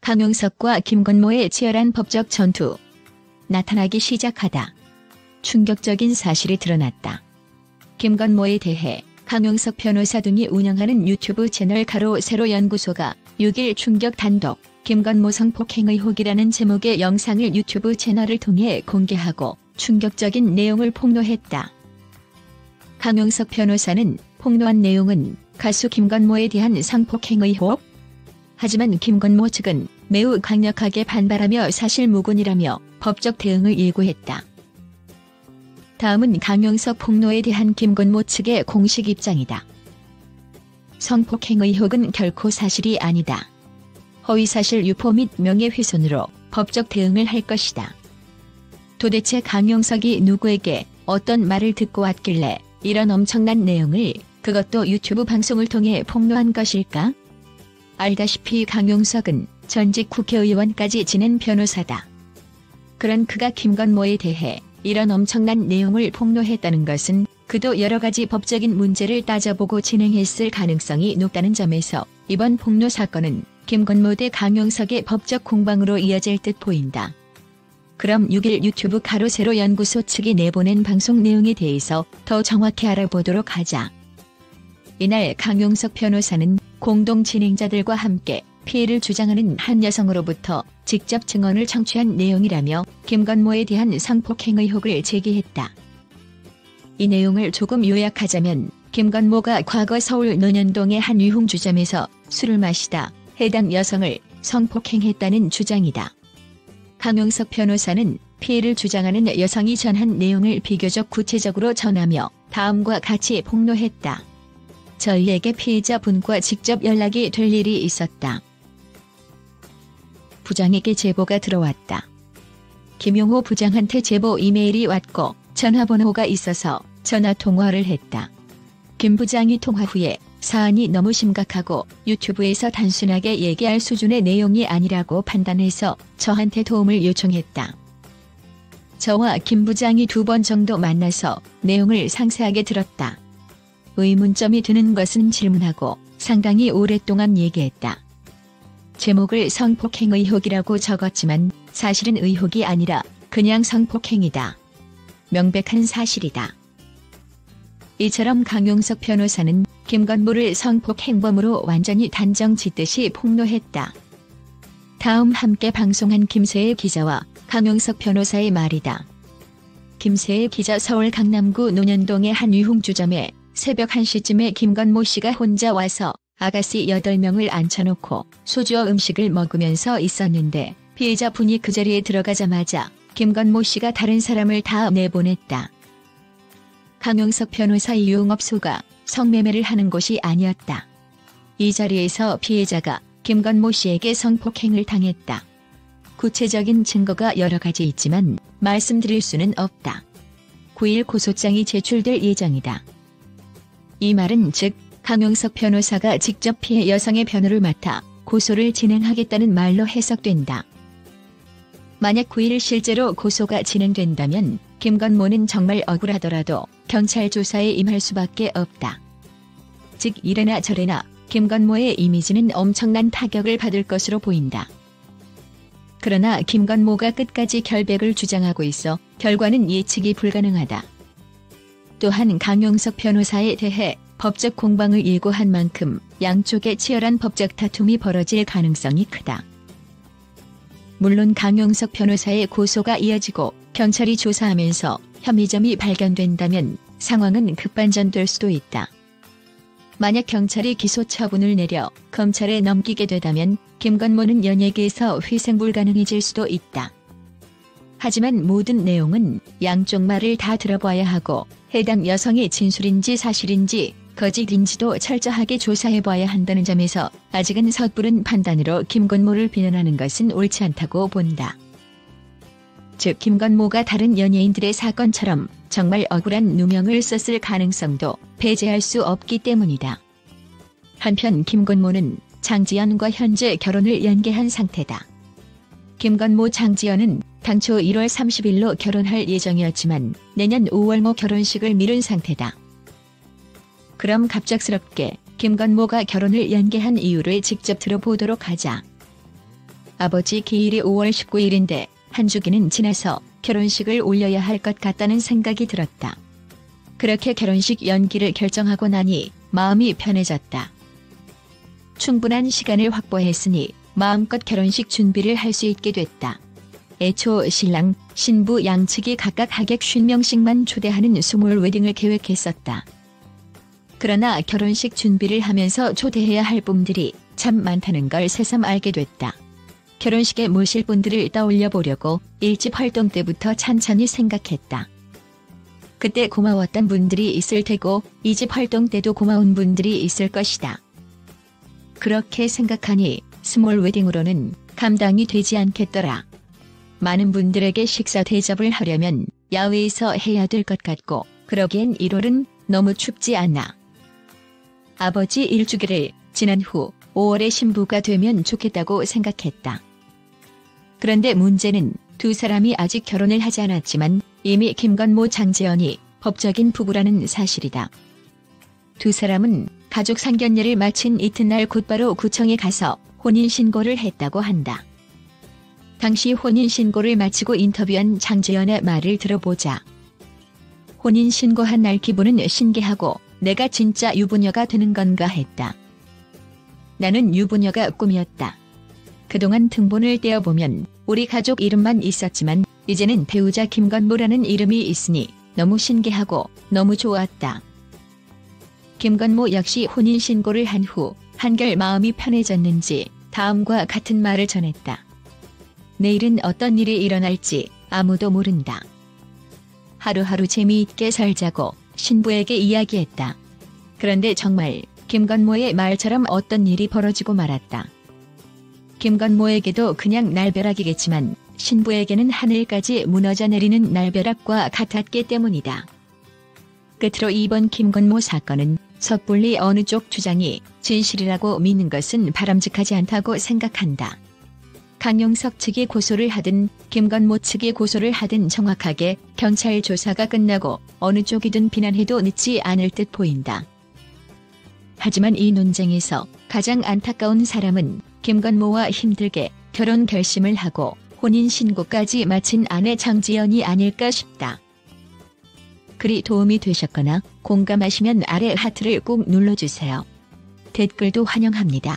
강용석과 김건모의 치열한 법적 전투. 나타나기 시작하다. 충격적인 사실이 드러났다. 김건모에 대해 강용석 변호사 등이 운영하는 유튜브 채널 가로 세로 연구소가 6일 충격 단독 김건모 성폭행 의혹이라는 제목의 영상을 유튜브 채널을 통해 공개하고 충격적인 내용을 폭로했다. 강용석 변호사는 폭로한 내용은 가수 김건모에 대한 성폭행 의혹? 하지만 김건모 측은 매우 강력하게 반발하며 사실무근이라며 법적 대응을 예고했다. 다음은 강용석 폭로에 대한 김건모 측의 공식 입장이다. 성폭행 의혹은 결코 사실이 아니다. 허위사실 유포 및 명예훼손으로 법적 대응을 할 것이다. 도대체 강용석이 누구에게 어떤 말을 듣고 왔길래 이런 엄청난 내용을 그것도 유튜브 방송을 통해 폭로한 것일까? 알다시피 강용석은 전직 국회의원까지 지낸 변호사다. 그런 그가 김건모에 대해 이런 엄청난 내용을 폭로했다는 것은 그도 여러 가지 법적인 문제를 따져보고 진행했을 가능성이 높다는 점에서 이번 폭로 사건은 김건모 대 강용석의 법적 공방으로 이어질 듯 보인다. 그럼 6일 유튜브 가로 세로 연구소 측이 내보낸 방송 내용에 대해서 더 정확히 알아보도록 하자. 이날 강용석 변호사는 공동 진행자들과 함께 피해를 주장하는 한 여성으로부터 직접 증언을 청취한 내용이라며 김건모에 대한 성폭행 의혹을 제기했다. 이 내용을 조금 요약하자면 김건모가 과거 서울 논현동의 한 유흥주점에서 술을 마시다 해당 여성을 성폭행했다는 주장이다. 강용석 변호사는 피해를 주장하는 여성이 전한 내용을 비교적 구체적으로 전하며 다음과 같이 폭로했다. 저희에게 피해자분과 직접 연락이 될 일이 있었다. 부장에게 제보가 들어왔다. 김용호 부장한테 제보 이메일이 왔고 전화번호가 있어서 전화통화를 했다. 김 부장이 통화 후에 사안이 너무 심각하고 유튜브에서 단순하게 얘기할 수준의 내용이 아니라고 판단해서 저한테 도움을 요청했다. 저와 김 부장이 2번 정도 만나서 내용을 상세하게 들었다. 의문점이 드는 것은 질문하고 상당히 오랫동안 얘기했다. 제목을 성폭행 의혹이라고 적었지만 사실은 의혹이 아니라 그냥 성폭행이다. 명백한 사실이다. 이처럼 강용석 변호사는 김건모를 성폭행범으로 완전히 단정 짓듯이 폭로했다. 다음 함께 방송한 김세혜 기자와 강용석 변호사의 말이다. 김세혜 기자 서울 강남구 논현동의 한 유흥주점에 새벽 1시쯤에 김건모 씨가 혼자 와서 아가씨 8명을 앉혀놓고 소주와 음식을 먹으면서 있었는데 피해자분이 그 자리에 들어가자마자 김건모 씨가 다른 사람을 다 내보냈다. 강용석 변호사의 유흥업소가 성매매를 하는 곳이 아니었다. 이 자리에서 피해자가 김건모 씨에게 성폭행을 당했다. 구체적인 증거가 여러 가지 있지만 말씀드릴 수는 없다. 9일 고소장이 제출될 예정이다. 이 말은 즉 강용석 변호사가 직접 피해 여성의 변호를 맡아 고소를 진행하겠다는 말로 해석된다. 만약 9일 실제로 고소가 진행된다면 김건모는 정말 억울하더라도 경찰 조사에 임할 수밖에 없다. 즉 이래나 저래나 김건모의 이미지는 엄청난 타격을 받을 것으로 보인다. 그러나 김건모가 끝까지 결백을 주장하고 있어 결과는 예측이 불가능하다. 또한 강용석 변호사에 대해 법적 공방을 예고한 만큼 양쪽의 치열한 법적 다툼이 벌어질 가능성이 크다. 물론 강용석 변호사의 고소가 이어지고 경찰이 조사하면서 혐의점이 발견된다면 상황은 급반전될 수도 있다. 만약 경찰이 기소 처분을 내려 검찰에 넘기게 되다면 김건모는 연예계에서 회생 불가능해질 수도 있다. 하지만 모든 내용은 양쪽 말을 다 들어봐야 하고 해당 여성의 진술인지 사실인지 거짓인지도 철저하게 조사해봐야 한다는 점에서 아직은 섣부른 판단으로 김건모를 비난하는 것은 옳지 않다고 본다. 즉 김건모가 다른 연예인들의 사건처럼 정말 억울한 누명을 썼을 가능성도 배제할 수 없기 때문이다. 한편 김건모는 장지연과 현재 결혼을 연계한 상태다. 김건모 장지연은 당초 1월 30일로 결혼할 예정이었지만 내년 5월 모 결혼식을 미룬 상태다. 그럼 갑작스럽게 김건모가 결혼을 연기한 이유를 직접 들어보도록 하자. 아버지 기일이 5월 19일인데 한 주기는 지나서 결혼식을 올려야 할 것 같다는 생각이 들었다. 그렇게 결혼식 연기를 결정하고 나니 마음이 편해졌다. 충분한 시간을 확보했으니 마음껏 결혼식 준비를 할 수 있게 됐다. 애초 신랑, 신부 양측이 각각 하객 50명씩만 초대하는 스몰 웨딩을 계획했었다. 그러나 결혼식 준비를 하면서 초대해야 할 분들이 참 많다는 걸 새삼 알게 됐다. 결혼식에 모실 분들을 떠올려 보려고 1집 활동 때부터 찬찬히 생각했다. 그때 고마웠던 분들이 있을 테고 2집 활동 때도 고마운 분들이 있을 것이다. 그렇게 생각하니 스몰 웨딩으로는 감당이 되지 않겠더라. 많은 분들에게 식사 대접을 하려면 야외에서 해야 될 것 같고 그러기엔 1월은 너무 춥지 않아. 아버지 일주기를 지난 후 5월에 신부가 되면 좋겠다고 생각했다. 그런데 문제는 두 사람이 아직 결혼을 하지 않았지만 이미 김건모 장재현이 법적인 부부라는 사실이다. 두 사람은 가족 상견례를 마친 이튿날 곧바로 구청에 가서 혼인신고를 했다고 한다. 당시 혼인신고를 마치고 인터뷰한 장재현의 말을 들어보자. 혼인신고한 날 기분은 신기하고 내가 진짜 유부녀가 되는 건가 했다. 나는 유부녀가 꿈이었다. 그동안 등본을 떼어보면 우리 가족 이름만 있었지만 이제는 배우자 김건모라는 이름이 있으니 너무 신기하고 너무 좋았다. 김건모 역시 혼인신고를 한 후 한결 마음이 편해졌는지 다음과 같은 말을 전했다. 내일은 어떤 일이 일어날지 아무도 모른다. 하루하루 재미있게 살자고 신부에게 이야기했다. 그런데 정말 김건모의 말처럼 어떤 일이 벌어지고 말았다. 김건모에게도 그냥 날벼락이겠지만 신부에게는 하늘까지 무너져 내리는 날벼락과 같았기 때문이다. 끝으로 이번 김건모 사건은 섣불리 어느 쪽 주장이 진실이라고 믿는 것은 바람직하지 않다고 생각한다. 강용석 측이 고소를 하든 김건모 측이 고소를 하든 정확하게 경찰 조사가 끝나고 어느 쪽이든 비난해도 늦지 않을 듯 보인다. 하지만 이 논쟁에서 가장 안타까운 사람은 김건모와 힘들게 결혼 결심을 하고 혼인신고까지 마친 아내 장재현이 아닐까 싶다. 글이 도움이 되셨거나 공감하시면 아래 하트를 꾹 눌러주세요. 댓글도 환영합니다.